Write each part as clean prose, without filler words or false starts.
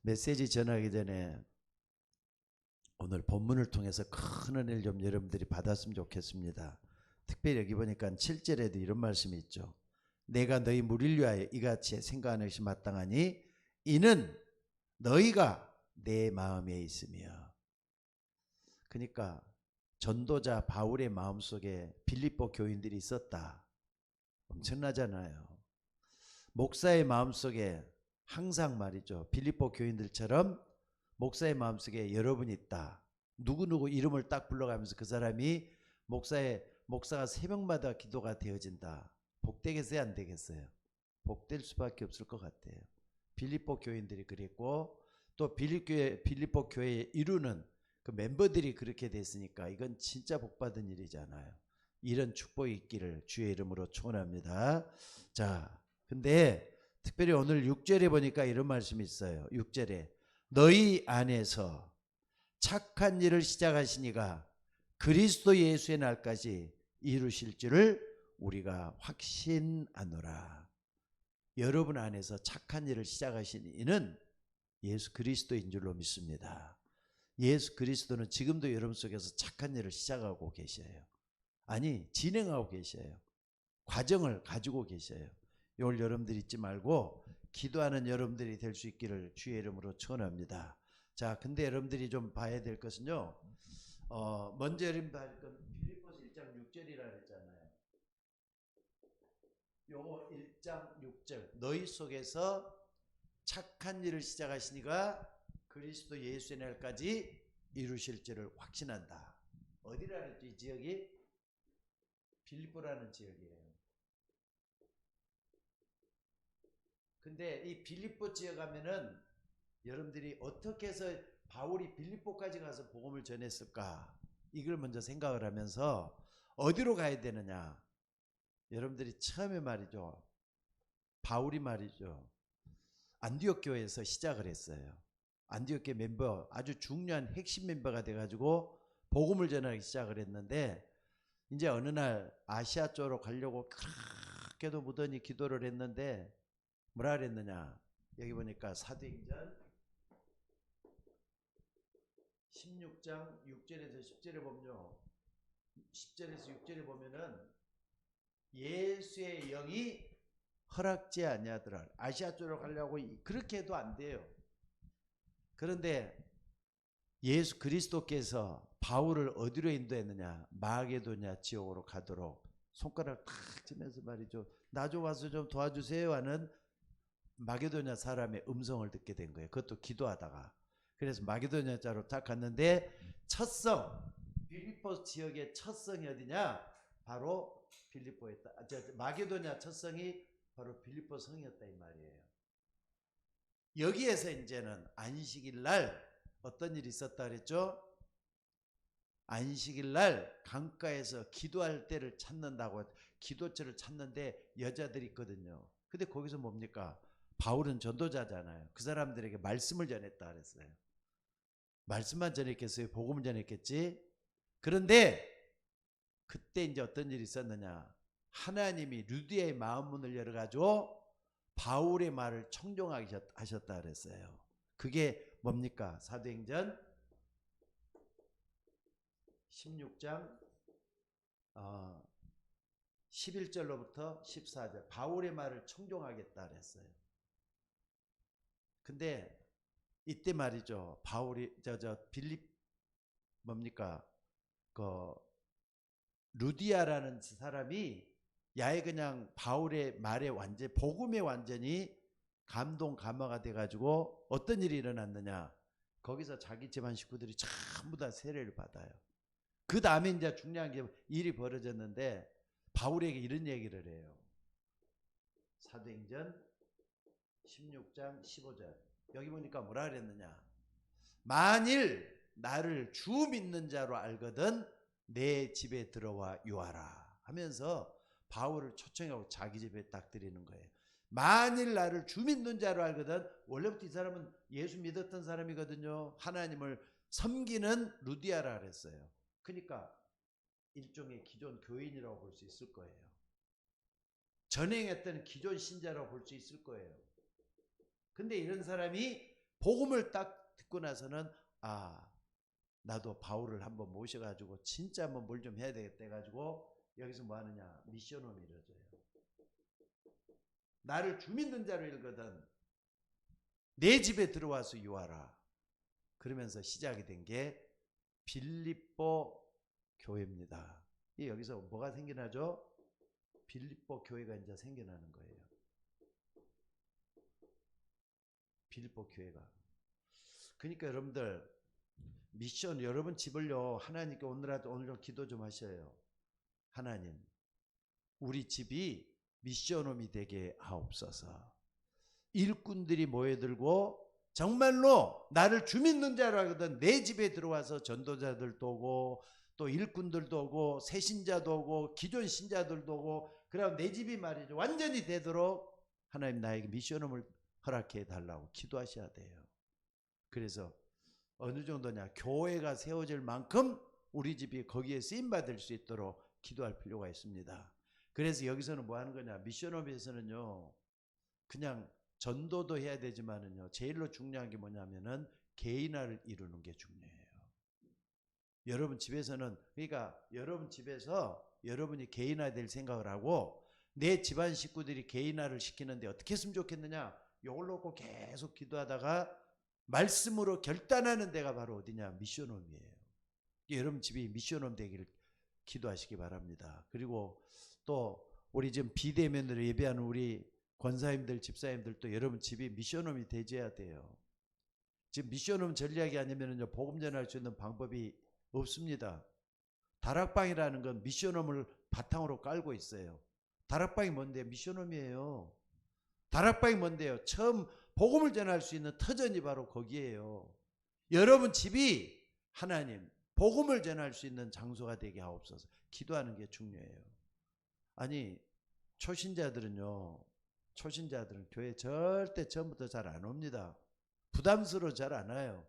메시지 전하기 전에 오늘 본문을 통해서 큰 은혜를 좀 여러분들이 받았으면 좋겠습니다. 특별히 여기 보니까 7절에도 이런 말씀이 있죠. 내가 너희 무리를 위하여 이같이 생각하는 것이 마땅하니 이는 너희가 내 마음에 있으며. 그러니까 전도자 바울의 마음속에 빌립보 교인들이 있었다. 엄청나잖아요. 목사의 마음속에 항상 말이죠. 빌립보 교인들처럼 목사의 마음속에 여러분이 있다. 누구누구 이름을 딱 불러가면서 그 사람이 목사가 새벽마다 기도가 되어진다. 복되겠어요, 안 되겠어요? 복될 수밖에 없을 것 같아요. 빌립보 교인들이 그랬고 또 빌립보 교회에 이루는 그 멤버들이 그렇게 됐으니까 이건 진짜 복받은 일이잖아요. 이런 축복이 있기를 주의 이름으로 축원합니다. 자, 근데 특별히 오늘 6절에 보니까 이런 말씀이 있어요. 6절에 너희 안에서 착한 일을 시작하시니가 그리스도 예수의 날까지 이루실 줄을 우리가 확신하노라. 여러분 안에서 착한 일을 시작하신 이는 예수 그리스도인 줄로 믿습니다. 예수 그리스도는 지금도 여러분 속에서 착한 일을 시작하고 계셔요. 아니, 진행하고 계셔요. 과정을 가지고 계셔요. 이걸 여러분들이 잊지 말고 기도하는 여러분들이 될 수 있기를 주의 이름으로 축원합니다. 자, 근데 여러분들이 좀 봐야 될 것은요. 먼저 여러분들 할 건 빌립보서 1장 6절이라 그랬잖아요. 요거 1장 6절. 너희 속에서 착한 일을 시작하시니가 그리스도 예수의 날까지 이루실 줄을 확신한다. 어디라 그랬죠? 이 지역이 빌립보라는 지역이에요. 근데 이 빌립보 지역 가면은 여러분들이 어떻게 해서 바울이 빌립보까지 가서 복음을 전했을까? 이걸 먼저 생각을 하면서 어디로 가야 되느냐? 여러분들이 처음에 말이죠. 바울이 말이죠. 안디옥 교회에서 시작을 했어요. 안디옥 교회 멤버, 아주 중요한 핵심 멤버가 돼가지고 복음을 전하기 시작을 했는데 이제 어느 날 아시아 쪽으로 가려고 그렇게도 무던히 기도를 했는데 뭐라 그랬느냐? 여기 보니까 사도행전 16장 6절에서 10절에 보면요. 10절에서 6절에 보면은 예수의 영이 허락지 아니하더라. 아시아 쪽으로 가려고 그렇게 해도 안 돼요. 그런데 예수 그리스도께서 바울을 어디로 인도했느냐? 마게도냐 지역으로 가도록 손가락 탁 치면서 말이죠. 나 좀 와서 좀 도와주세요 하는 마게도냐 사람의 음성을 듣게 된 거예요. 그것도 기도하다가. 그래서 마게도냐 자로 딱 갔는데 첫성, 빌립보 지역의 첫성이 어디냐? 바로 빌립보였다. 마게도냐 첫성이 바로 빌립보 성이었다 이 말이에요. 여기에서 이제는 안식일 날 어떤 일이 있었다 그랬죠? 안식일 날 강가에서 기도할 때를 찾는다고 기도처를 찾는데 여자들이 있거든요. 근데 거기서 뭡니까? 바울은 전도자잖아요. 그 사람들에게 말씀을 전했다 그랬어요. 말씀만 전했겠어요? 복음을 전했겠지? 그런데 그때 이제 어떤 일이 있었느냐? 하나님이 루디아의 마음 문을 열어가지고 바울의 말을 청종하셨다 그랬어요. 그게 뭡니까? 사도행전 16장 11절로부터 14절 바울의 말을 청종하겠다 그랬어요. 근데 이때 말이죠. 바울이 빌립 뭡니까? 그 루디아라는 사람이 야에 그냥 바울의 말에 완전 복음에 완전히 감동 감화가 돼가지고 어떤 일이 일어났느냐? 거기서 자기 집안 식구들이 전부 다 세례를 받아요. 그 다음에 이제 중요한 게 일이 벌어졌는데 바울에게 이런 얘기를 해요. 사도행전 16장 15절 여기 보니까 뭐라 그랬느냐? 만일 나를 주 믿는 자로 알거든 내 집에 들어와 유하라 하면서 바울을 초청하고 자기 집에 딱 들이는 거예요. 만일 나를 주 믿는 자로 알거든. 원래부터 이 사람은 예수 믿었던 사람이거든요. 하나님을 섬기는 루디아라 그랬어요. 그러니까 일종의 기존 교인이라고 볼 수 있을 거예요. 전행했던 기존 신자라고 볼 수 있을 거예요. 근데 이런 사람이 복음을 딱 듣고 나서는 나도 바울을 한번 모셔가지고 진짜 한번 뭘 좀 해야 되겠다 해가지고 여기서 뭐 하느냐, 미션홈이 이루어져요. 나를 주 믿는 자로 일거든 내 집에 들어와서 유하라. 그러면서 시작이 된 게 빌립보 교회입니다. 여기서 뭐가 생겨나죠? 빌립보 교회가 이제 생겨나는 거예요. 빌립보 교회가. 그러니까 여러분들 미션, 여러분 집을요 하나님께 오늘 좀 기도 좀 하셔요. 하나님, 우리 집이 미션홈이 되게 하옵소서. 일꾼들이 모여들고 정말로 나를 주 믿는 자로 하거든 내 집에 들어와서 전도자들도 오고 또 일꾼들도 오고 새신자도 오고 기존 신자들도 오고, 그럼 내 집이 말이죠 완전히 되도록 하나님 나에게 미션홈을 허락해 달라고 기도하셔야 돼요. 그래서 어느 정도냐, 교회가 세워질 만큼 우리 집이 거기에 쓰임받을 수 있도록 기도할 필요가 있습니다. 그래서 여기서는 뭐 하는 거냐, 미션홈에서는요 그냥 전도도 해야 되지만은요 제일로 중요한 게 뭐냐면은 개인화를 이루는 게 중요해요. 여러분 집에서는, 그러니까 여러분 집에서 여러분이 개인화될 생각을 하고 내 집안 식구들이 개인화를 시키는데 어떻게 했으면 좋겠느냐, 요걸 놓고 계속 기도하다가 말씀으로 결단하는 데가 바로 어디냐, 미션홈이에요. 여러분 집이 미션홈 되기를 기도하시기 바랍니다. 그리고 또 우리 지금 비대면으로 예배하는 우리 권사님들, 집사님들도 여러분 집이 미션홈이 되져야 돼요. 지금 미션홈 전략이 아니면요 복음 전할 수 있는 방법이 없습니다. 다락방이라는 건 미션홈을 바탕으로 깔고 있어요. 다락방이 뭔데요? 미션홈이에요. 다락방이 뭔데요? 처음 복음을 전할 수 있는 터전이 바로 거기에요. 여러분 집이 하나님 복음을 전할 수 있는 장소가 되게 하옵소서. 기도하는 게 중요해요. 아니 초신자들은 교회 절대 처음부터 잘 안 옵니다. 부담스러워 잘 안 와요.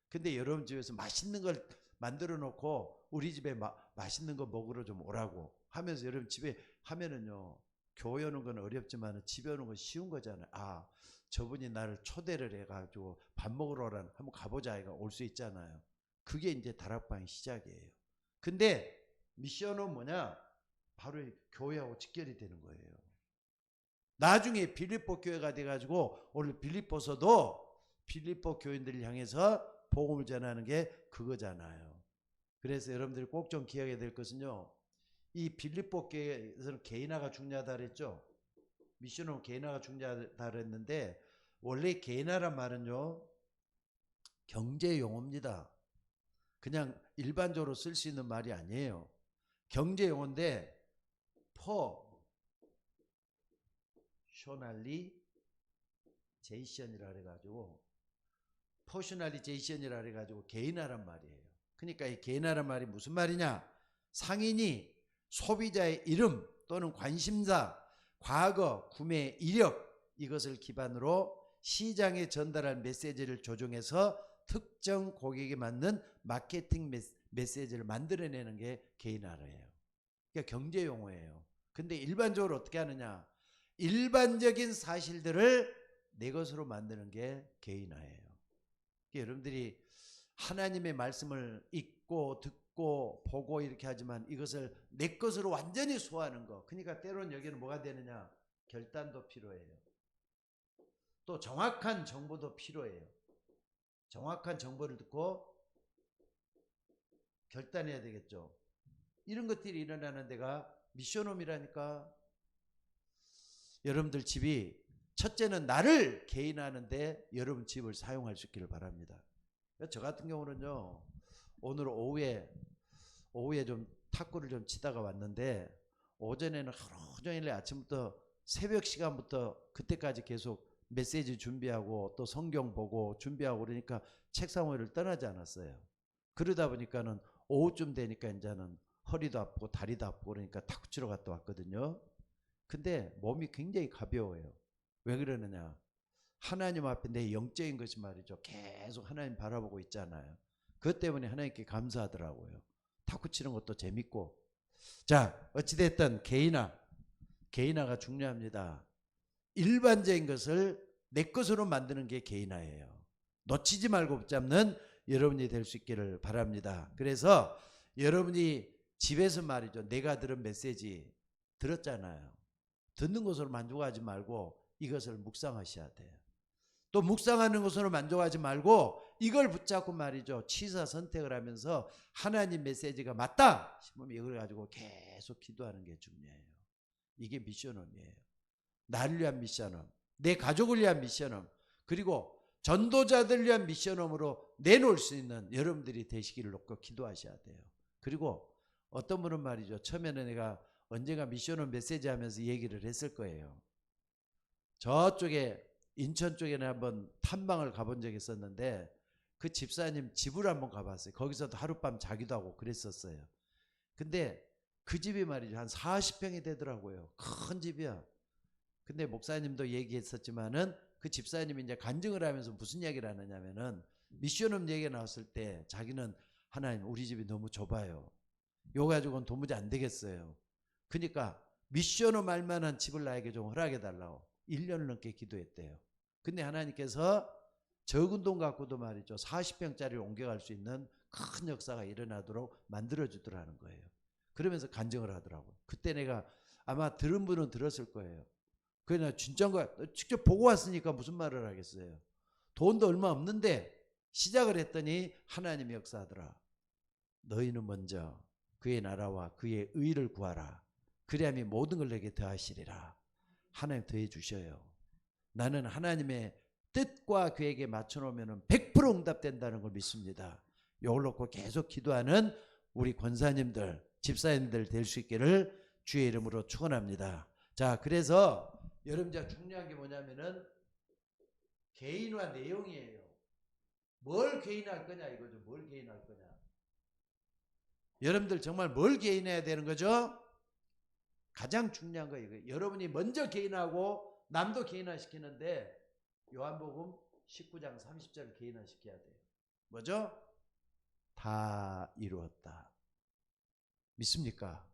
근데 여러분 집에서 맛있는 걸 만들어 놓고 우리 집에 맛있는 거 먹으러 좀 오라고 하면서 여러분 집에 하면은요 교회 오는 건 어렵지만 집에 오는 건 쉬운 거잖아요. 저분이 나를 초대를 해가지고 밥 먹으러 오라는 한번 가보자 아이가 올 수 있잖아요. 그게 이제 다락방의 시작이에요. 근데 미션은 뭐냐, 바로 교회하고 직결이 되는 거예요. 나중에 빌립보 교회가 돼가지고 오늘 빌립보서도 빌립보 교인들을 향해서 복음을 전하는 게 그거잖아요. 그래서 여러분들이 꼭 좀 기억해야 될 것은요, 이 빌립보 교회에서는 개인화가 중요하다 그랬죠. 미션은 개인화가 중요하다 그랬는데 원래 개인화란 말은요 경제 용어입니다. 그냥 일반적으로 쓸 수 있는 말이 아니에요. 경제 용어인데 퍼셔널리제이션이라 그래가지고 퍼셔널리제이션이라 그래가지고 개인화란 말이에요. 그러니까 이 개인화란 말이 무슨 말이냐, 상인이 소비자의 이름 또는 관심사, 과거, 구매 이력 이것을 기반으로 시장에 전달할 메시지를 조정해서 특정 고객에 맞는 마케팅 메시지를 만들어내는 게 개인화예요. 그러니까 경제 용어예요. 근데 일반적으로 어떻게 하느냐, 일반적인 사실들을 내 것으로 만드는 게 개인화예요. 그러니까 여러분들이 하나님의 말씀을 읽고 듣고 보고 이렇게 하지만 이것을 내 것으로 완전히 소화하는 거, 그러니까 때로는 여기는 뭐가 되느냐, 결단도 필요해요. 또 정확한 정보도 필요해요. 정확한 정보를 듣고 결단해야 되겠죠. 이런 것들이 일어나는 데가 미션홈이라니까. 여러분들 집이 첫째는 나를 개인화하는데 여러분 집을 사용할 수 있기를 바랍니다. 저 같은 경우는요 오늘 오후에 좀 탁구를 좀 치다가 왔는데 오전에는 하루 종일 아침부터 새벽 시간부터 그때까지 계속 메시지 준비하고 또 성경 보고 준비하고 그러니까 책상 위를 떠나지 않았어요. 그러다 보니까는 오후쯤 되니까 이제는 허리도 아프고 다리도 아프고 그러니까 탁구 치러 갔다 왔거든요. 근데 몸이 굉장히 가벼워요. 왜 그러느냐, 하나님 앞에 내 영적인 것이 말이죠 계속 하나님 바라보고 있잖아요. 그것 때문에 하나님께 감사하더라고요. 탁구 치는 것도 재밌고. 자, 어찌됐든 개인화가 중요합니다. 일반적인 것을 내 것으로 만드는 게 개인화예요. 놓치지 말고 붙잡는 여러분이 될 수 있기를 바랍니다. 그래서 여러분이 집에서 말이죠. 내가 들은 메시지 들었잖아요. 듣는 것으로 만족하지 말고 이것을 묵상하셔야 돼요. 또 묵상하는 것으로 만족하지 말고 이걸 붙잡고 말이죠. 취사 선택을 하면서 하나님 메시지가 맞다 싶으면 이걸 가지고 계속 기도하는 게 중요해요. 이게 미션홈이에요. 나를 위한 미션홈, 내 가족을 위한 미션홈, 그리고 전도자들 위한 미션홈으로 내놓을 수 있는 여러분들이 되시기를 놓고 기도하셔야 돼요. 그리고 어떤 분은 말이죠. 처음에는 내가 언젠가 미션홈 메시지 하면서 얘기를 했을 거예요. 저쪽에 인천 쪽에는 한번 탐방을 가본 적이 있었는데 그 집사님 집을 한번 가봤어요. 거기서도 하룻밤 자기도 하고 그랬었어요. 근데 그 집이 말이죠. 한 40평이 되더라고요. 큰 집이야. 근데 목사님도 얘기했었지만은 그 집사님이 이제 간증을 하면서 무슨 이야기를 하느냐면은 미션홈 얘기가 나왔을 때 자기는 하나님 우리 집이 너무 좁아요. 이거 가지고는 도무지 안 되겠어요. 그러니까 미션홈 할 만한 집을 나에게 좀 허락해 달라고 1년을 넘게 기도했대요. 근데 하나님께서 적은 돈 갖고도 말이죠. 40평짜리를 옮겨갈 수 있는 큰 역사가 일어나도록 만들어주더라는 거예요. 그러면서 간증을 하더라고요. 그때 내가 아마 들은 분은 들었을 거예요. 그냥 진짜인가 직접 보고 왔으니까 무슨 말을 하겠어요. 돈도 얼마 없는데 시작을 했더니 하나님이 역사하더라. 너희는 먼저 그의 나라와 그의 의를 구하라. 그리하면 모든 걸 내게 더하시리라. 하나님 더해 주셔요. 나는 하나님의 뜻과 계획에 맞춰놓으면 100% 응답된다는 걸 믿습니다. 이걸 놓고 계속 기도하는 우리 권사님들, 집사님들 될 수 있기를 주의 이름으로 축원합니다. 자, 그래서 여러분들 중요한 게 뭐냐면은 개인화 내용이에요. 뭘 개인할 거냐 이거죠. 뭘 개인할 거냐. 여러분들 정말 뭘 개인해야 되는 거죠? 가장 중요한 거 이거예요. 여러분이 먼저 개인하고 남도 개인화시키는데 요한복음 19장 30절을 개인화시켜야 돼요. 뭐죠? 다 이루었다. 믿습니까?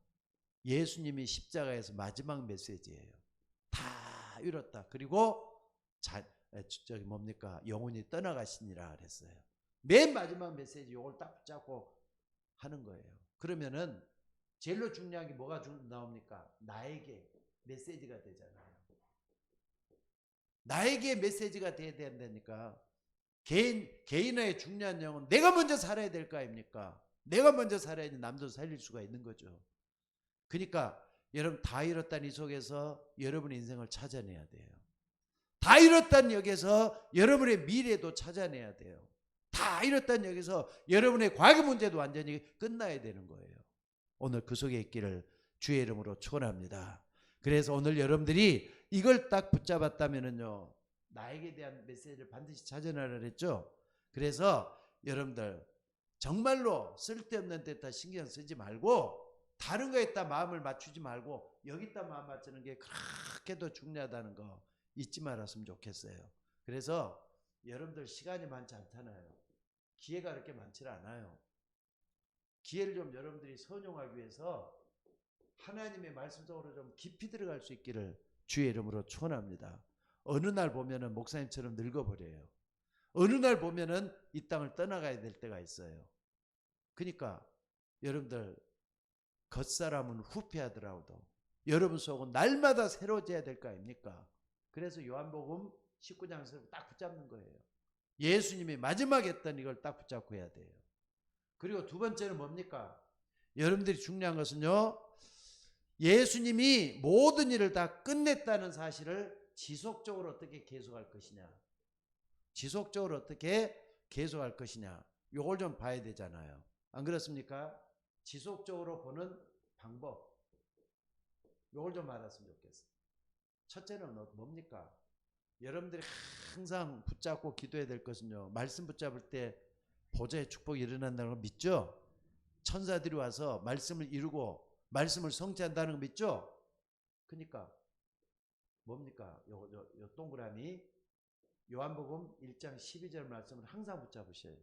예수님이 십자가에서 마지막 메시지예요. 다 이뤘다. 그리고 저기 뭡니까? 영혼이 떠나가시니라 그랬어요. 맨 마지막 메시지 이걸 딱 붙잡고 하는 거예요. 그러면은 제일로 중요한 게 뭐가 나옵니까? 나에게 메시지가 되잖아요. 나에게 메시지가 돼야 된다니까. 개인의 중요한 영은 내가 먼저 살아야 될 거 아닙니까? 내가 먼저 살아야지 남도 살릴 수가 있는 거죠. 그러니까 여러분 다 이뤘다는 이 속에서 여러분의 인생을 찾아내야 돼요. 다 이뤘다는 여기서 여러분의 미래도 찾아내야 돼요. 다 이뤘다는 여기서 여러분의 과거 문제도 완전히 끝나야 되는 거예요. 오늘 그 속에 있기를 주의 이름으로 축원합니다. 그래서 오늘 여러분들이 이걸 딱 붙잡았다면은요, 나에게 대한 메시지를 반드시 찾아내라 그랬죠. 그래서 여러분들 정말로 쓸데없는 데다 신경 쓰지 말고 다른 거에다 마음을 맞추지 말고 여기다 마음 맞추는 게 그렇게도 중요하다는 거 잊지 말았으면 좋겠어요. 그래서 여러분들 시간이 많지 않잖아요. 기회가 그렇게 많지 않아요. 기회를 좀 여러분들이 선용하기 위해서 하나님의 말씀 속으로 좀 깊이 들어갈 수 있기를 주의 이름으로 축원합니다. 어느 날 보면은 목사님처럼 늙어버려요. 어느 날 보면은 이 땅을 떠나가야 될 때가 있어요. 그러니까 여러분들 겉사람은 후패하더라도 여러분 속은 날마다 새로워져야 될 거 아닙니까? 그래서 요한복음 19장에서 딱 붙잡는 거예요. 예수님이 마지막에 했던 이걸 딱 붙잡고 해야 돼요. 그리고 두 번째는 뭡니까? 여러분들이 중요한 것은요, 예수님이 모든 일을 다 끝냈다는 사실을 지속적으로 어떻게 계속할 것이냐, 지속적으로 어떻게 계속할 것이냐, 요걸 좀 봐야 되잖아요. 안 그렇습니까? 지속적으로 보는 방법, 요걸 좀 알았으면 좋겠어요. 첫째는 뭡니까? 여러분들이 항상 붙잡고 기도해야 될 것은요, 말씀 붙잡을 때 보좌의 축복이 일어난다는 걸 믿죠? 천사들이 와서 말씀을 이루고 말씀을 성취한다는 거 믿죠? 그러니까 뭡니까? 요 동그라미 요한복음 1장 12절 말씀을 항상 붙잡으셔요.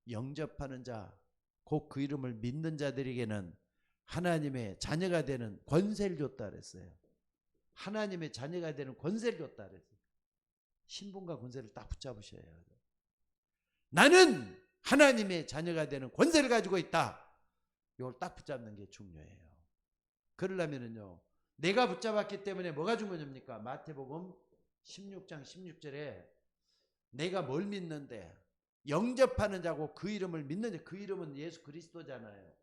영접하는 자, 곧 그 이름을 믿는 자들에게는 하나님의 자녀가 되는 권세를 줬다 그랬어요. 하나님의 자녀가 되는 권세를 줬다 그랬어요. 신분과 권세를 딱 붙잡으셔야 해요. 나는 하나님의 자녀가 되는 권세를 가지고 있다. 이걸 딱 붙잡는 게 중요해요. 그러려면은요, 내가 붙잡았기 때문에 뭐가 중요합니까? 마태복음 16장 16절에 내가 뭘 믿는데 영접하는 자고 그 이름을 믿는 자, 그 이름은 예수 그리스도잖아요.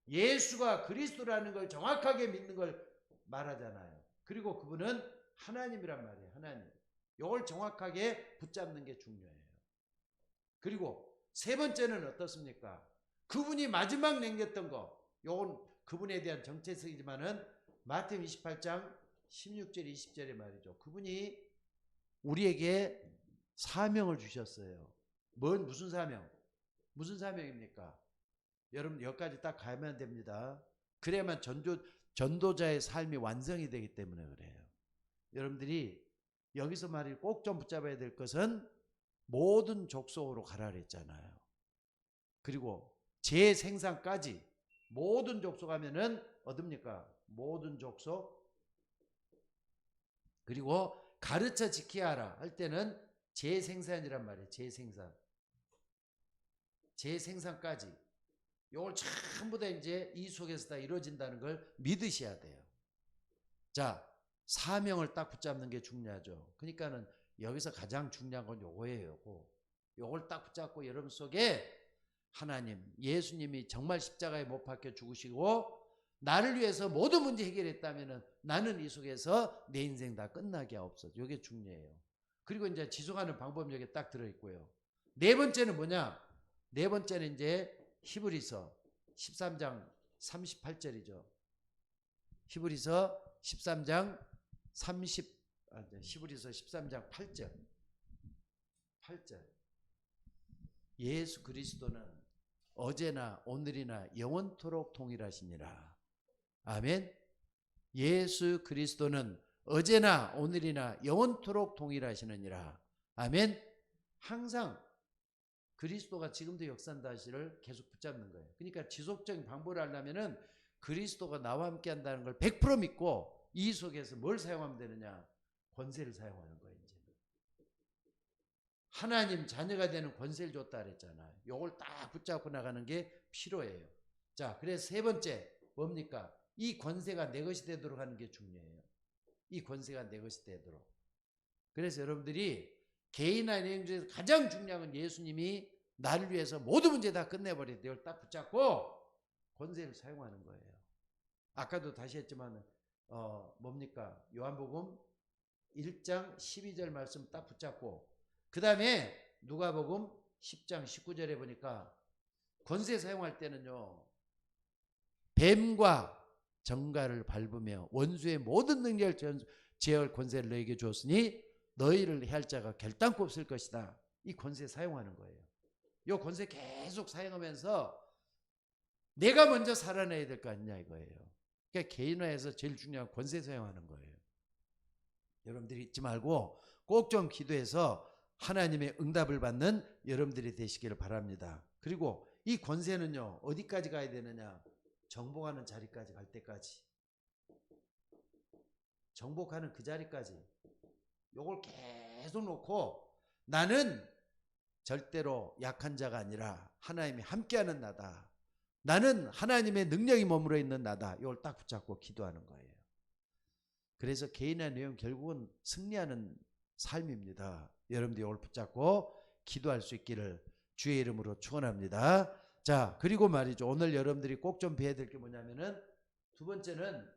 예수가 그리스도라는 걸 정확하게 믿는 걸 말하잖아요. 그리고 그분은 하나님이란 말이에요. 하나님. 이걸 정확하게 붙잡는 게 중요해요. 그리고 세 번째는 어떻습니까? 그분이 마지막 남겼던 거, 요건 그분에 대한 정체성이지만은 마태복음 28장 16절 20절에 말이죠. 그분이 우리에게 사명을 주셨어요. 무슨 사명? 무슨 사명입니까? 여러분 여기까지 딱 가면 됩니다. 그래야만 전도자의 삶이 완성이 되기 때문에 그래요. 여러분들이 여기서 말이 꼭 좀 붙잡아야 될 것은 모든 족속으로 가라 그랬잖아요. 그리고 재생산까지 모든 족속 하면은 어딥니까? 모든 족속. 그리고 가르쳐 지켜야 하라 할 때는 재생산이란 말이에요. 재생산. 재생산까지. 이걸 전부 다 이제 이 속에서 다 이루어진다는 걸 믿으셔야 돼요. 자, 사명을 딱 붙잡는 게 중요하죠. 그러니까는 여기서 가장 중요한 건 요거예요. 요걸 딱 붙잡고 여러분 속에 하나님, 예수님이 정말 십자가에 못 박혀 죽으시고 나를 위해서 모든 문제 해결했다면은 나는 이 속에서 내 인생 다 끝나게 하옵소서. 이게 중요해요. 그리고 이제 지속하는 방법이 여기 딱 들어있고요. 네 번째는 뭐냐? 네 번째는 이제 히브리서 13장 38절이죠. 히브리서 13장 8절. 예수 그리스도는 어제나 오늘이나 영원토록 동일하시니라. 아멘. 예수 그리스도는 어제나 오늘이나 영원토록 동일하시느니라. 아멘. 항상 그리스도가 지금도 역사한다 하시를 계속 붙잡는 거예요. 그러니까 지속적인 방법을 하려면은 그리스도가 나와 함께 한다는 걸 100% 믿고 이 속에서 뭘 사용하면 되느냐? 권세를 사용하는 거예요. 이제 하나님 자녀가 되는 권세를 줬다 그랬잖아요. 요걸 딱 붙잡고 나가는 게 필요해요. 자, 그래서 세 번째 뭡니까? 이 권세가 내 것이 되도록 하는 게 중요해요. 이 권세가 내 것이 되도록. 그래서 여러분들이 개인의 내용 중에서 가장 중요한 건 예수님이 나를 위해서 모든 문제 다 끝내버려요. 이걸 딱 붙잡고 권세를 사용하는 거예요. 아까도 다시 했지만 뭡니까? 요한복음 1장 12절 말씀 딱 붙잡고 그 다음에 누가복음 10장 19절에 보니까 권세 사용할 때는요. 뱀과 정갈을 밟으며 원수의 모든 능력을 제어할 권세를 너에게 주었으니 너희를 해할 자가 결단코 없을 것이다. 이 권세 사용하는 거예요. 이 권세 계속 사용하면서 내가 먼저 살아내야 될 거 아니냐 이거예요. 그러니까 개인화에서 제일 중요한 권세 사용하는 거예요. 여러분들이 잊지 말고 꼭 좀 기도해서 하나님의 응답을 받는 여러분들이 되시기를 바랍니다. 그리고 이 권세는요. 어디까지 가야 되느냐? 정복하는 자리까지 갈 때까지. 정복하는 그 자리까지. 요걸 계속 놓고 나는 절대로 약한 자가 아니라 하나님이 함께하는 나다. 나는 하나님의 능력이 머물러 있는 나다. 이걸 딱 붙잡고 기도하는 거예요. 그래서 개인의 내용 결국은 승리하는 삶입니다. 여러분들이 이걸 붙잡고 기도할 수 있기를 주의 이름으로 축원합니다. 자, 그리고 말이죠. 오늘 여러분들이 꼭 좀 배워야 될 게 뭐냐면은 두 번째는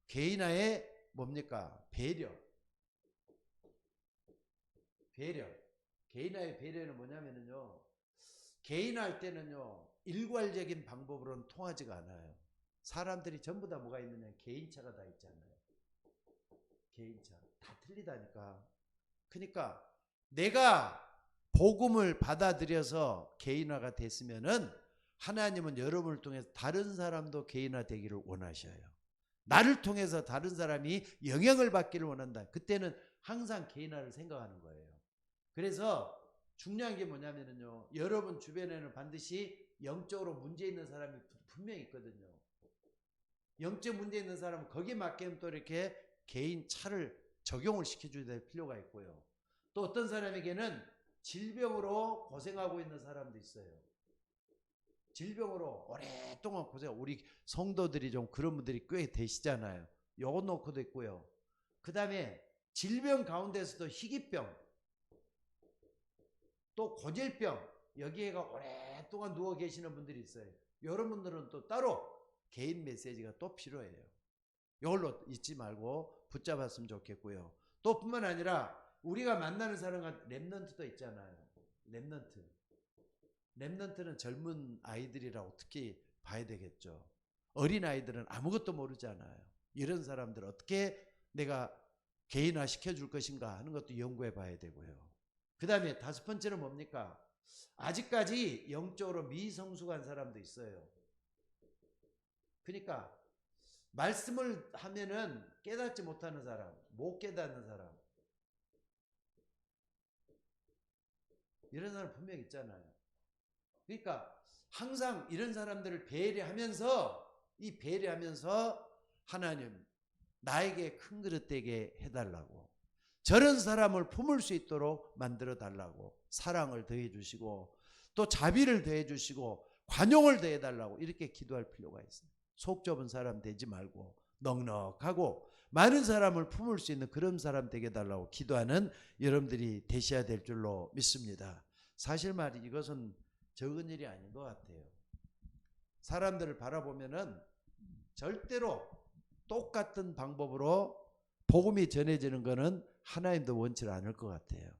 개인화의 뭡니까? 배려. 개인화의 배려는 뭐냐면은요. 개인화할 때는요. 일괄적인 방법으로는 통하지가 않아요. 사람들이 전부 다 뭐가 있느냐? 개인차가 다 있잖아요. 개인차. 다 틀리다니까. 그러니까 내가 복음을 받아들여서 개인화가 됐으면은 하나님은 여러분을 통해서 다른 사람도 개인화되기를 원하셔요. 나를 통해서 다른 사람이 영향을 받기를 원한다. 그때는 항상 개인화를 생각하는 거예요. 그래서 중요한 게 뭐냐면요. 여러분 주변에는 반드시 영적으로 문제 있는 사람이 분명히 있거든요. 영적 문제 있는 사람은 거기에 맞게는 또 이렇게 개인 차를 적용을 시켜줘야 될 필요가 있고요. 또 어떤 사람에게는 질병으로 고생하고 있는 사람도 있어요. 질병으로 오랫동안 고생하고, 우리 성도들이 좀 그런 분들이 꽤 되시잖아요. 요거 놓고도 있고요. 그 다음에 질병 가운데서도 희귀병, 또 고질병, 여기에가 오랫동안 누워 계시는 분들이 있어요. 이런 분들은 또 따로 개인 메시지가 또 필요해요. 이걸로 잊지 말고 붙잡았으면 좋겠고요. 또 뿐만 아니라 우리가 만나는 사람과 랩넌트도 있잖아요. 랩넌트는 젊은 아이들이라고 특히 봐야 되겠죠. 어린 아이들은 아무것도 모르잖아요. 이런 사람들 어떻게 내가 개인화 시켜줄 것인가 하는 것도 연구해 봐야 되고요. 그 다음에 5번째는 뭡니까? 아직까지 영적으로 미성숙한 사람도 있어요. 그러니까 말씀을 하면은 깨닫지 못하는 사람, 못 깨닫는 사람, 이런 사람 분명 있잖아요. 그러니까 항상 이런 사람들을 배려하면서 하나님, 나에게 큰 그릇 되게 해달라고, 저런 사람을 품을 수 있도록 만들어 달라고 사랑을 더해 주시고 또 자비를 더해 주시고 관용을 더해 달라고 이렇게 기도할 필요가 있어요. 속 좁은 사람 되지 말고 넉넉하고 많은 사람을 품을 수 있는 그런 사람 되게 달라고 기도하는 여러분들이 되셔야 될 줄로 믿습니다. 사실 말이 이것은 적은 일이 아닌 것 같아요. 사람들을 바라보면은 절대로 똑같은 방법으로 복음이 전해지는 것은 하나님도 원치 않을 것 같아요.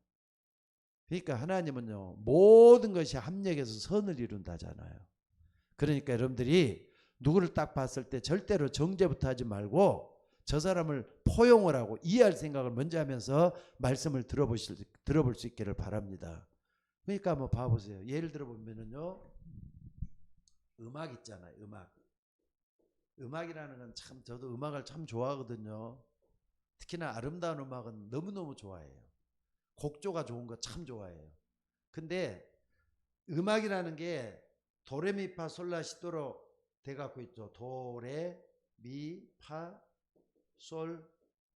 그러니까 하나님은요, 모든 것이 합력해서 선을 이룬다잖아요. 그러니까 여러분들이 누구를 딱 봤을 때 절대로 정죄부터 하지 말고 저 사람을 포용을 하고 이해할 생각을 먼저 하면서 말씀을 들어볼 수 있기를 바랍니다. 그러니까 한번 봐보세요. 예를 들어보면은요, 음악 있잖아요. 음악이라는 건 참, 저도 음악을 참 좋아하거든요. 특히나 아름다운 음악은 너무너무 좋아해요. 곡조가 좋은 거 참 좋아해요. 근데 음악이라는 게 도레미파 솔라시도로 돼갖고 있죠. 도레 미 파 솔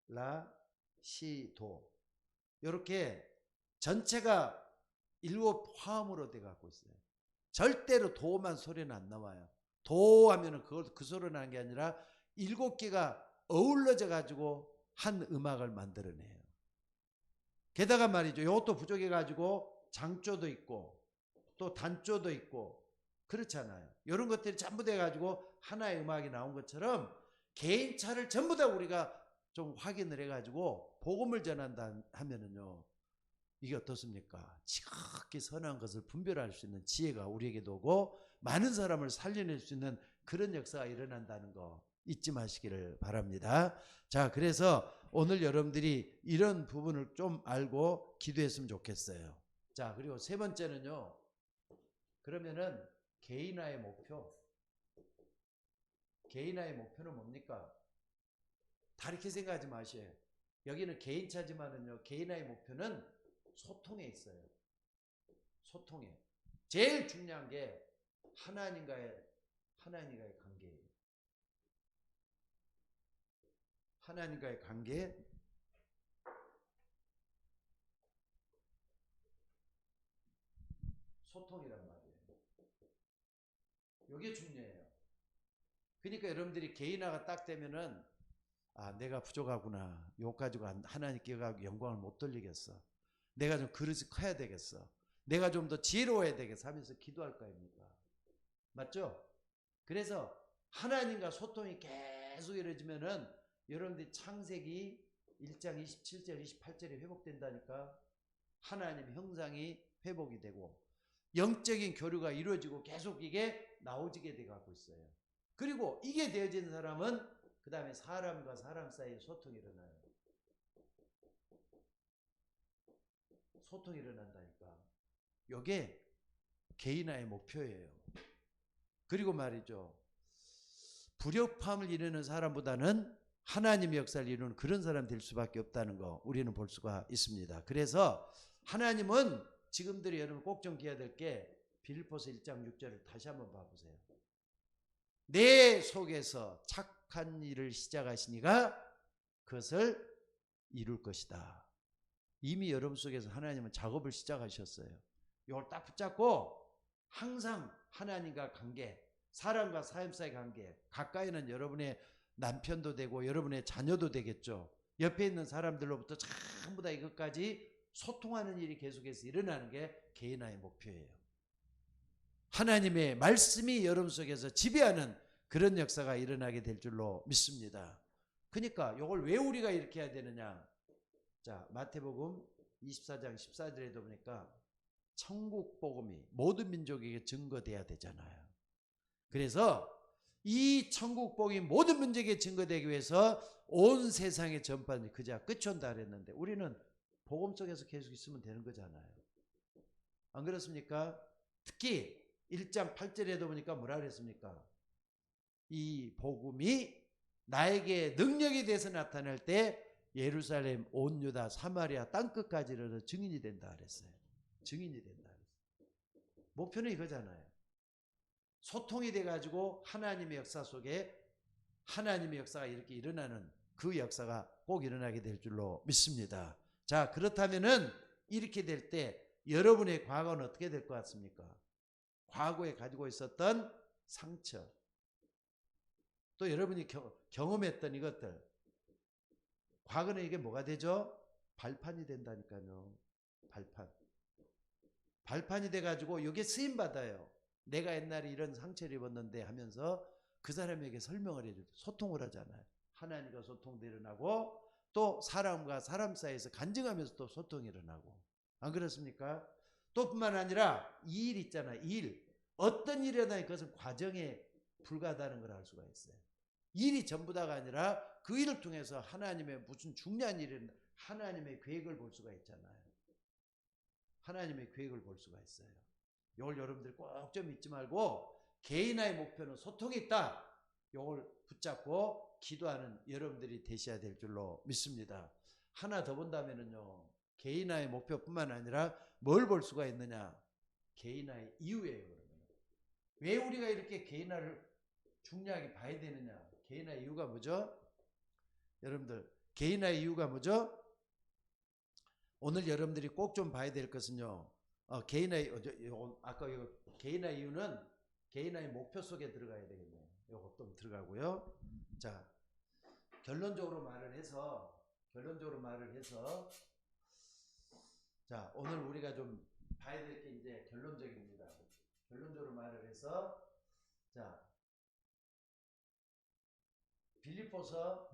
라 시 도, 이렇게 전체가 7 화음으로 돼갖고 있어요. 절대로 도만 소리는 안 나와요. 도 하면은 그 소리 나는 게 아니라 7개가 어우러져 가지고 한 음악을 만들어내요. 게다가 말이죠, 이것도 부족해 가지고 장조도 있고 또 단조도 있고 그렇잖아요. 이런 것들이 전부 돼 가지고 하나의 음악이 나온 것처럼 개인차를 전부 다 우리가 좀 확인을 해 가지고 복음을 전한다 하면은요, 이게 어떻습니까? 지극히 선한 것을 분별할 수 있는 지혜가 우리에게도 오고 많은 사람을 살려낼 수 있는 그런 역사가 일어난다는 거 잊지 마시기를 바랍니다. 자, 그래서 오늘 여러분들이 이런 부분을 좀 알고 기도했으면 좋겠어요. 자, 그리고 3번째는요. 그러면은 개인화의 목표는 뭡니까? 다 이렇게 생각하지 마세요. 여기는 개인차지만은요, 개인화의 목표는 소통에 있어요. 소통에. 제일 중요한 게 하나님과의 관계예요. 하나님과의 관계, 소통이란 말이에요. 이게 중요해요. 그러니까 여러분들이 개인화가 딱 되면은 내가 부족하구나. 요 가지고 하나님께 영광을 못 돌리겠어. 내가 좀 그릇이 커야 되겠어. 내가 좀 더 지혜로워야 되겠어 하면서 기도할 거 아닙니까? 맞죠? 그래서 하나님과 소통이 계속 이루어지면은 여러분들이 창세기 1장 27절 28절에 회복된다니까. 하나님 형상이 회복이 되고 영적인 교류가 이루어지고 계속 이게 나오지게 돼 갖고 있어요. 그리고 이게 되어지는 사람은 그 다음에 사람과 사람 사이에 소통이 일어나요. 소통이 일어난다니까. 이게 개인화의 목표예요. 그리고 말이죠, 불협화음을 이루는 사람보다는 하나님의 역사를 이루는 그런 사람 될 수밖에 없다는 거 우리는 볼 수가 있습니다. 그래서 하나님은 지금들이 여러분 꼭 좀 기해야 될 게 빌립보서 1장 6절을 다시 한번 봐보세요. 내 속에서 착한 일을 시작하시니가 그것을 이룰 것이다. 이미 여러분 속에서 하나님은 작업을 시작하셨어요. 이걸 딱 붙잡고 항상 하나님과 관계, 사람과 사람 사이의 관계, 가까이는 여러분의 남편도 되고 여러분의 자녀도 되겠죠. 옆에 있는 사람들로부터 전부 다 이것까지 소통하는 일이 계속해서 일어나는 게 개인화의 목표예요. 하나님의 말씀이 여러분 속에서 지배하는 그런 역사가 일어나게 될 줄로 믿습니다. 그러니까 이걸 왜 우리가 이렇게 해야 되느냐. 자, 마태복음 24장 14절에도 보니까 천국 복음이 모든 민족에게 증거돼야 되잖아요. 그래서 이 천국 복음이 모든 민족에게 증거되기 위해서 온 세상에 전파하는 그자 끝이 온다 그랬는데 우리는 복음 속에서 계속 있으면 되는 거잖아요. 안 그렇습니까? 특히 1장 8절에도 보니까 뭐라 그랬습니까? 이 복음이 나에게 능력이 돼서 나타날 때 예루살렘, 온 유다, 사마리아 땅끝까지 이르러 증인이 된다 그랬어요. 증인이 된다 그랬어요. 목표는 이거잖아요. 소통이 돼가지고 하나님의 역사 속에 하나님의 역사가 이렇게 일어나는 그 역사가 꼭 일어나게 될 줄로 믿습니다. 자, 그렇다면은 이렇게 될 때 여러분의 과거는 어떻게 될 것 같습니까? 과거에 가지고 있었던 상처, 또 여러분이 경험했던 이것들, 과거는 이게 뭐가 되죠? 발판이 된다니까요. 발판이 돼가지고 이게 쓰임받아요. 내가 옛날에 이런 상처를 입었는데 하면서 그 사람에게 설명을 해주죠. 소통을 하잖아요. 하나님과 소통도 일어나고 또 사람과 사람 사이에서 간증하면서 또 소통이 일어나고. 안 그렇습니까? 또 뿐만 아니라 이 일 있잖아요. 이 일. 어떤 일이 일어나니 그것은 과정에 불과하다는 걸 알 수가 있어요. 일이 전부 다가 아니라 그 일을 통해서 하나님의 무슨 중요한 일은 하나님의 계획을 볼 수가 있잖아요. 하나님의 계획을 볼 수가 있어요. 이걸 여러분들이 꼭 좀 잊지 말고 개인화의 목표는 소통이 있다. 이걸 붙잡고 기도하는 여러분들이 되셔야 될 줄로 믿습니다. 하나 더 본다면은요. 개인화의 목표뿐만 아니라 뭘 볼 수가 있느냐. 개인화의 이유예요. 왜 우리가 이렇게 개인화를 중요하게 봐야 되느냐. 개인화의 이유가 뭐죠? 여러분들 개인화의 이유가 뭐죠? 오늘 여러분들이 꼭 좀 봐야 될 것은요. 개인화의 아까 개인화의 이유는 개인화의 목표 속에 들어가야 되겠네요. 이거 좀 들어가고요. 자, 결론적으로 말을 해서 자, 오늘 우리가 좀 봐야 될 게 이제 결론적입니다. 결론적으로 말을 해서 자, 빌립보서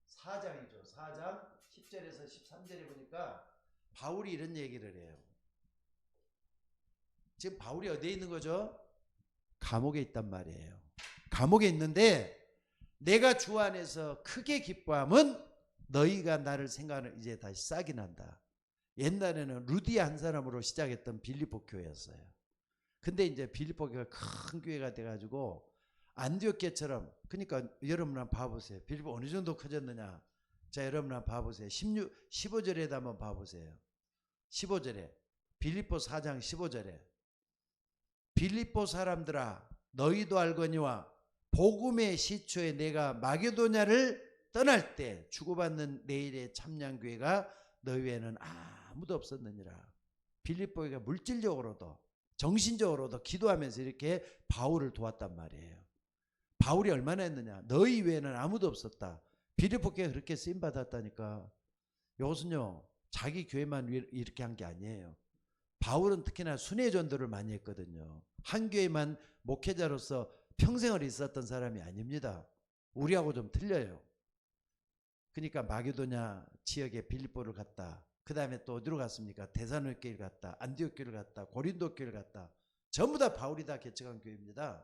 4장이죠. 4장 10절에서 13절에 보니까 바울이 이런 얘기를 해요. 지금 바울이 어디에 있는 거죠? 감옥에 있단 말이에요. 감옥에 있는데 내가 주 안에서 크게 기뻐함은 너희가 나를 생각하는 이제 다시 싹이 난다. 옛날에는 루디아 한 사람으로 시작했던 빌립보 교회였어요. 근데 이제 빌립보 교회가 큰 교회가 돼가지고 안디옥교처럼, 그러니까 여러분 한번 봐보세요. 빌립보 어느 정도 커졌느냐. 자, 여러분 한번 봐보세요. 15절에다 한번 봐보세요. 15절에 빌립보 4장 15절에 빌립보 사람들아 너희도 알거니와 복음의 시초에 내가 마게도냐를 떠날 때 주고받는 내일의 참량교회가 너희 외에는 아무도 없었느니라. 빌립보가 물질적으로도 정신적으로도 기도하면서 이렇게 바울을 도왔단 말이에요. 바울이 얼마나 했느냐. 너희 외에는 아무도 없었다. 빌립보 교회가 그렇게 쓰임받았다니까. 이것은요 자기 교회만 이렇게 한 게 아니에요. 바울은 특히나 순회 전도를 많이 했거든요. 한 교회만 목회자로서 평생을 있었던 사람이 아닙니다. 우리하고 좀 틀려요. 그러니까 마게도냐 지역에 빌립보를 갔다. 그 다음에 또 어디로 갔습니까? 데살로니가를 갔다. 안디옥 교회를 갔다. 고린도 교회를 갔다. 전부 다 바울이 다 개척한 교회입니다.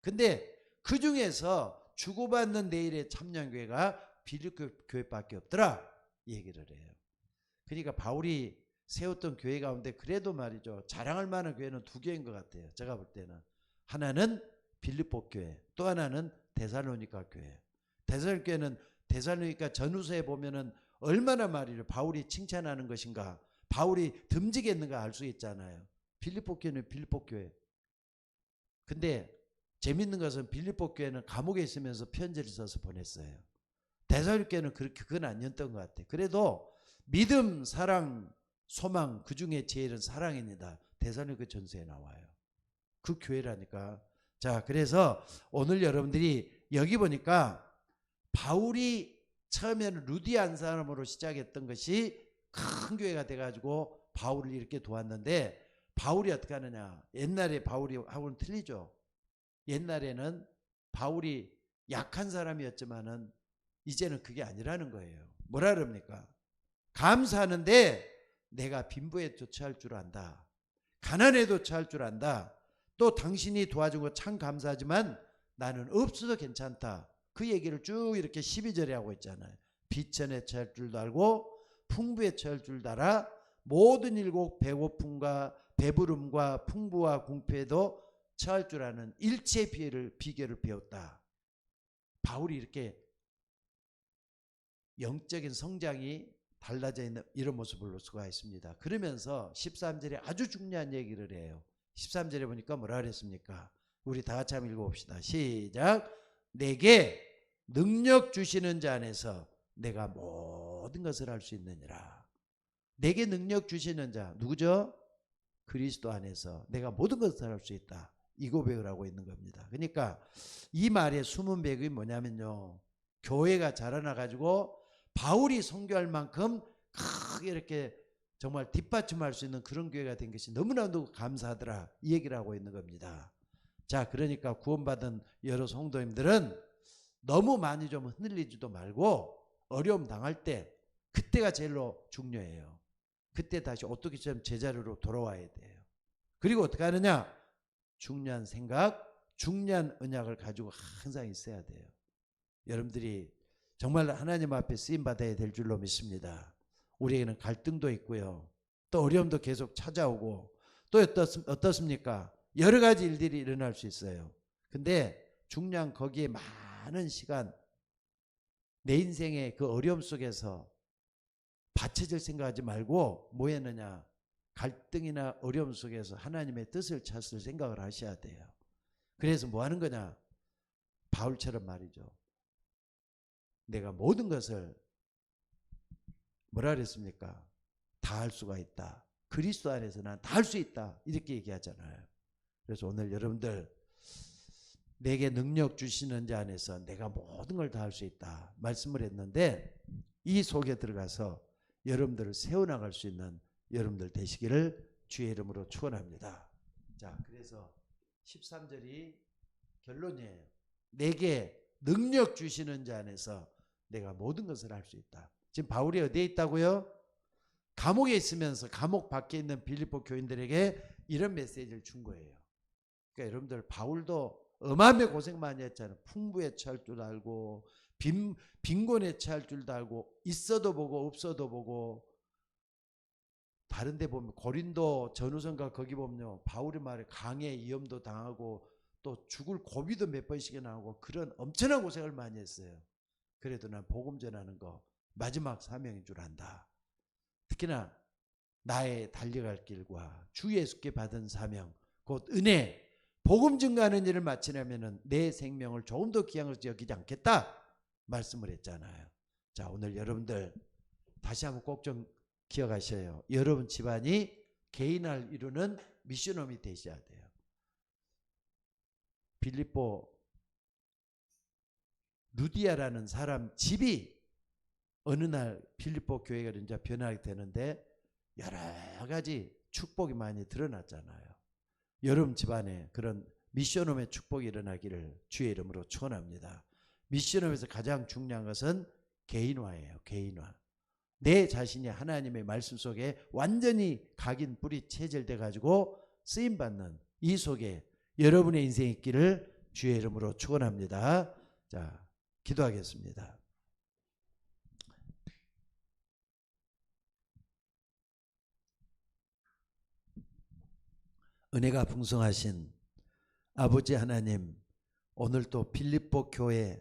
근데 그 중에서 주고받는 내일의 참여교회가 빌립보 교회밖에 없더라 이 얘기를 해요. 그러니까 바울이 세웠던 교회 가운데 그래도 말이죠 자랑할 만한 교회는 두 개인 것 같아요. 제가 볼 때는 하나는 빌립보 교회, 또 하나는 데살로니가 교회. 데살로니가 교회는 데살로니가 전후서에 보면은 얼마나 말이죠 바울이 칭찬하는 것인가, 바울이 듬직했는가 알 수 있잖아요. 빌립보 교회는 빌립보 교회. 근데 재밌는 것은 빌립보 교회는 감옥에 있으면서 편지를 써서 보냈어요. 데살로니가는 그건 아니었던 것 같아요. 그래도 믿음, 사랑, 소망, 그 중에 제일은 사랑입니다. 데살로니가 전서에 나와요. 그 교회라니까. 자, 그래서 오늘 여러분들이 여기 보니까 바울이 처음에는 루디아 한 사람으로 시작했던 것이 큰 교회가 돼가지고 바울을 이렇게 도왔는데, 바울이 어떻게 하느냐. 옛날에 바울이하고는 틀리죠. 옛날에는 바울이 약한 사람이었지만은 이제는 그게 아니라는 거예요. 뭐라 그럽니까? 감사하는데 내가 빈부에도 처할 줄 안다. 가난에도 처할 줄 안다. 또 당신이 도와준 거 참 감사하지만 나는 없어도 괜찮다. 그 얘기를 쭉 이렇게 12절에 하고 있잖아요. 비천에 처할 줄도 알고 풍부에 처할 줄도 알아. 모든 일곱 배고픔과 배부름과 풍부와 궁핍에도 처할 줄 아는 일체 비결을 배웠다. 바울이 이렇게 영적인 성장이 달라져 있는 이런 모습을 볼 수가 있습니다. 그러면서 13절에 아주 중요한 얘기를 해요. 13절에 보니까 뭐라 그랬습니까? 우리 다 같이 한번 읽어봅시다. 시작. 내게 능력 주시는 자 안에서 내가 모든 것을 할 수 있느니라. 내게 능력 주시는 자 누구죠? 그리스도 안에서 내가 모든 것을 할 수 있다. 이 고백을 하고 있는 겁니다. 그러니까 이 말의 숨은 배경이 뭐냐면요, 교회가 자라나가지고 바울이 선교할 만큼 크게 이렇게 정말 뒷받침할 수 있는 그런 교회가 된 것이 너무나도 감사하더라, 이 얘기를 하고 있는 겁니다. 자, 그러니까 구원받은 여러 성도님들은 너무 많이 좀 흔들리지도 말고 어려움 당할 때 그때가 제일로 중요해요. 그때 다시 어떻게 좀 제자리로 돌아와야 돼요. 그리고 어떻게 하느냐? 중요한 생각, 중요한 언약을 가지고 항상 있어야 돼요. 여러분들이 정말 하나님 앞에 쓰임받아야 될 줄로 믿습니다. 우리에게는 갈등도 있고요, 또 어려움도 계속 찾아오고, 또 어떻습니까? 여러 가지 일들이 일어날 수 있어요. 근데 중요한 거기에 많은 시간, 내 인생의 그 어려움 속에서 받쳐질 생각하지 말고 뭐 했느냐? 갈등이나 어려움 속에서 하나님의 뜻을 찾을 생각을 하셔야 돼요. 그래서 뭐 하는 거냐? 바울처럼 말이죠. 내가 모든 것을 뭐라 그랬습니까? 다 할 수가 있다. 그리스도 안에서 난 다 할 수 있다. 이렇게 얘기하잖아요. 그래서 오늘 여러분들, 내게 능력 주시는 자 안에서 내가 모든 걸 다 할 수 있다 말씀을 했는데, 이 속에 들어가서 여러분들을 세워나갈 수 있는 여러분들 되시기를 주의 이름으로 축원합니다. 자, 그래서 13절이 결론이에요. 내게 능력 주시는 자 안에서 내가 모든 것을 할 수 있다. 지금 바울이 어디에 있다고요? 감옥에 있으면서 감옥 밖에 있는 빌립보 교인들에게 이런 메시지를 준 거예요. 그러니까 여러분들, 바울도 어마어마하게 고생 많이 했잖아요. 풍부에 처할 줄 알고 빈곤에 처할 줄도 알고, 있어도 보고 없어도 보고. 다른 데 보면 고린도 전후선가 거기 보면요, 바울의 말에 강에 위험도 당하고 또 죽을 고비도 몇 번씩이나 하고 그런 엄청난 고생을 많이 했어요. 그래도 난 복음 전하는 거 마지막 사명인 줄 안다. 특히나 나의 달려갈 길과 주 예수께 받은 사명, 곧 은혜, 복음 증거하는 일을 마치려면 내 생명을 조금 더 귀한 것으로 여기지 않겠다 말씀을 했잖아요. 자, 오늘 여러분들 다시 한번 꼭 좀 기억하셔요. 여러분 집안이 개인을 이루는 미션홈이 되셔야 돼요. 빌립보 루디아라는 사람 집이 어느 날 빌립보 교회가 이제 변하게 되는데 여러 가지 축복이 많이 드러났잖아요. 여러분 집안에 그런 미션홈의 축복이 일어나기를 주의 이름으로 축원합니다. 미션홈에서 가장 중요한 것은 개인화예요. 개인화. 내 자신이 하나님의 말씀 속에 완전히 각인 뿌리 체질돼 가지고 쓰임받는 이 속에 여러분의 인생이 있기를 주의 이름으로 축원합니다. 자, 기도하겠습니다. 은혜가 풍성하신 아버지 하나님, 오늘 또 빌립보 교회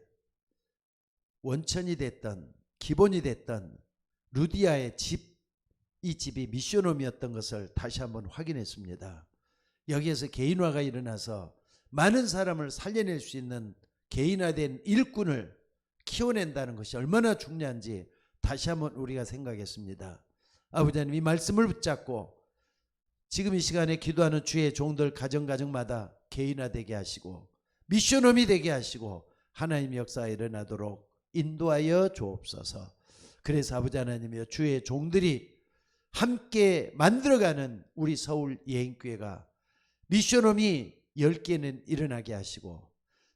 원천이 됐던, 기본이 됐던 루디아의 집, 이 집이 미션홈이었던 것을 다시 한번 확인했습니다. 여기에서 개인화가 일어나서 많은 사람을 살려낼 수 있는 개인화된 일꾼을 키워낸다는 것이 얼마나 중요한지 다시 한번 우리가 생각했습니다. 아버지 하나님, 이 말씀을 붙잡고 지금 이 시간에 기도하는 주의 종들 가정마다 개인화되게 하시고 미션홈이 되게 하시고 하나님의 역사가 일어나도록 인도하여 주옵소서. 그래서 아버지 하나님이여, 주의 종들이 함께 만들어가는 우리 서울 예인교회가 미션홈이 10개는 일어나게 하시고,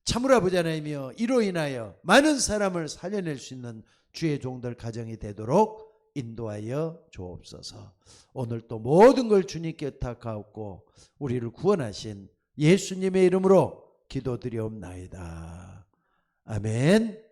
참으로 아버지 하나님이여, 이로 인하여 많은 사람을 살려낼 수 있는 주의 종들 가정이 되도록 인도하여 주옵소서. 오늘 또 모든 걸 주님께 의탁하옵고 우리를 구원하신 예수님의 이름으로 기도드리옵나이다. 아멘.